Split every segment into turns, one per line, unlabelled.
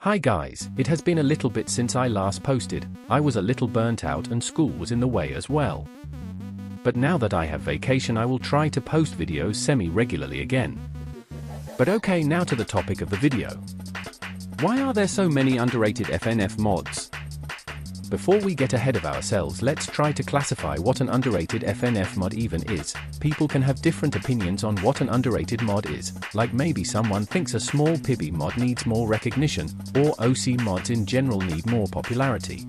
Hi guys, it has been a little bit since I last posted. I was a little burnt out and school was in the way as well. But now that I have vacation, I will try to post videos semi-regularly again. But okay, now to the topic of the video. Why are there so many underrated FNF mods? Before we get ahead of ourselves, let's try to classify what an underrated FNF mod even is. People can have different opinions on what an underrated mod is, like maybe someone thinks a small Pibby mod needs more recognition, or OC mods in general need more popularity.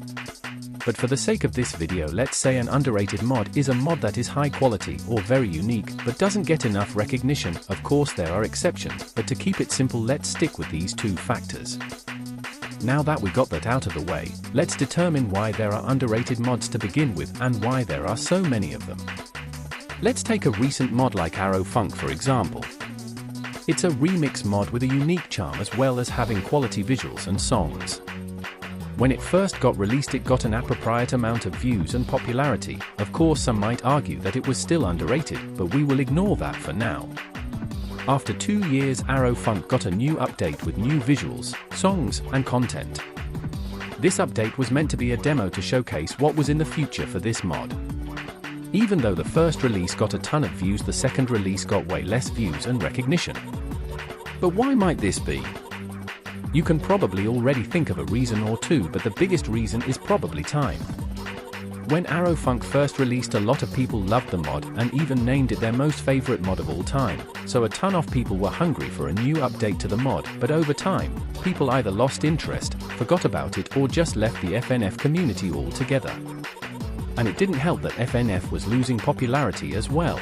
But for the sake of this video, let's say an underrated mod is a mod that is high quality or very unique, but doesn't get enough recognition. Of course there are exceptions, but to keep it simple, let's stick with these two factors. Now that we got that out of the way, let's determine why there are underrated mods to begin with and why there are so many of them. Let's take a recent mod like Arrow Funk for example. It's a remix mod with a unique charm as well as having quality visuals and songs. When it first got released, it got an appropriate amount of views and popularity. Of course, some might argue that it was still underrated, but we will ignore that for now. After 2 years, Arrow Funk got a new update with new visuals, songs, and content. This update was meant to be a demo to showcase what was in the future for this mod. Even though the first release got a ton of views, the second release got way less views and recognition. But why might this be? You can probably already think of a reason or two, but the biggest reason is probably time. When Arrow Funk first released, a lot of people loved the mod and even named it their most favorite mod of all time, so a ton of people were hungry for a new update to the mod, but over time, people either lost interest, forgot about it, or just left the FNF community altogether. And it didn't help that FNF was losing popularity as well.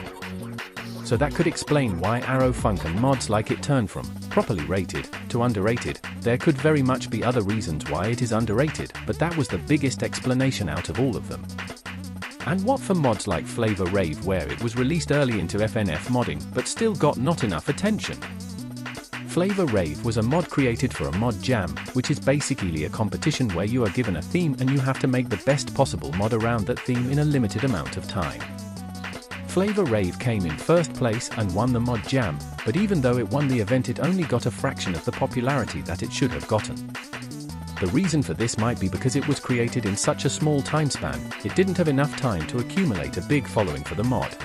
So that could explain why Arrow Funk and mods like it turned from properly rated to underrated. There could very much be other reasons why it is underrated, but that was the biggest explanation out of all of them. And what for mods like Flavor Rave, where it was released early into FNF modding but still got not enough attention? Flavor Rave was a mod created for a mod jam, which is basically a competition where you are given a theme and you have to make the best possible mod around that theme in a limited amount of time. Flavor Rave came in first place and won the mod jam, but even though it won the event, it only got a fraction of the popularity that it should have gotten. The reason for this might be because it was created in such a small time span, it didn't have enough time to accumulate a big following for the mod.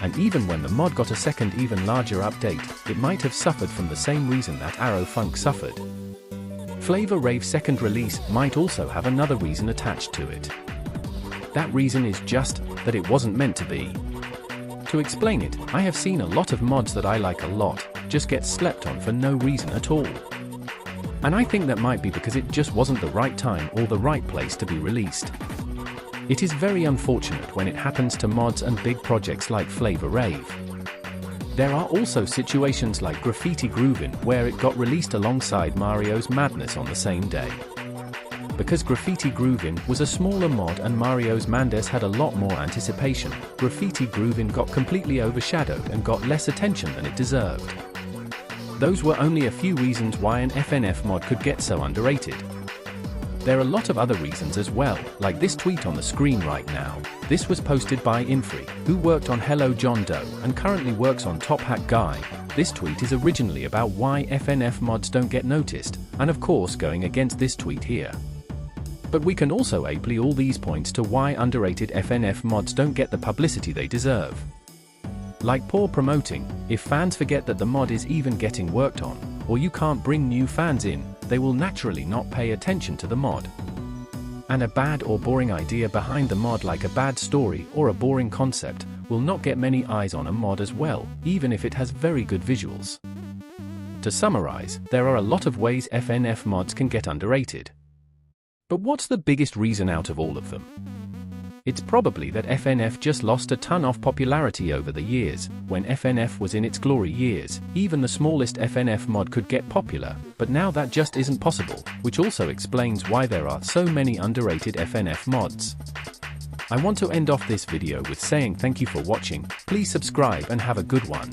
And even when the mod got a second, even larger update, it might have suffered from the same reason that Arrow Funk suffered. Flavor Rave's second release might also have another reason attached to it. That reason is just that it wasn't meant to be. To explain it, I have seen a lot of mods that I like a lot just get slept on for no reason at all. And I think that might be because it just wasn't the right time or the right place to be released. It is very unfortunate when it happens to mods and big projects like Flavor Rave. There are also situations like Graffiti Groovin, where it got released alongside Mario's Madness on the same day. Because Graffiti Groovin was a smaller mod and Mario's Madness had a lot more anticipation, Graffiti Groovin got completely overshadowed and got less attention than it deserved. Those were only a few reasons why an FNF mod could get so underrated. There are a lot of other reasons as well, like this tweet on the screen right now. This was posted by Infree, who worked on Hello John Doe and currently works on Tophat Guy. This tweet is originally about why FNF mods don't get noticed, and of course going against this tweet here. But we can also apply all these points to why underrated FNF mods don't get the publicity they deserve. Like poor promoting. If fans forget that the mod is even getting worked on, or you can't bring new fans in, they will naturally not pay attention to the mod. And a bad or boring idea behind the mod, like a bad story or a boring concept, will not get many eyes on a mod as well, even if it has very good visuals. To summarize, there are a lot of ways FNF mods can get underrated. But what's the biggest reason out of all of them? It's probably that FNF just lost a ton of popularity over the years. When FNF was in its glory years, even the smallest FNF mod could get popular, but now that just isn't possible, which also explains why there are so many underrated FNF mods. I want to end off this video with saying thank you for watching, please subscribe and have a good one.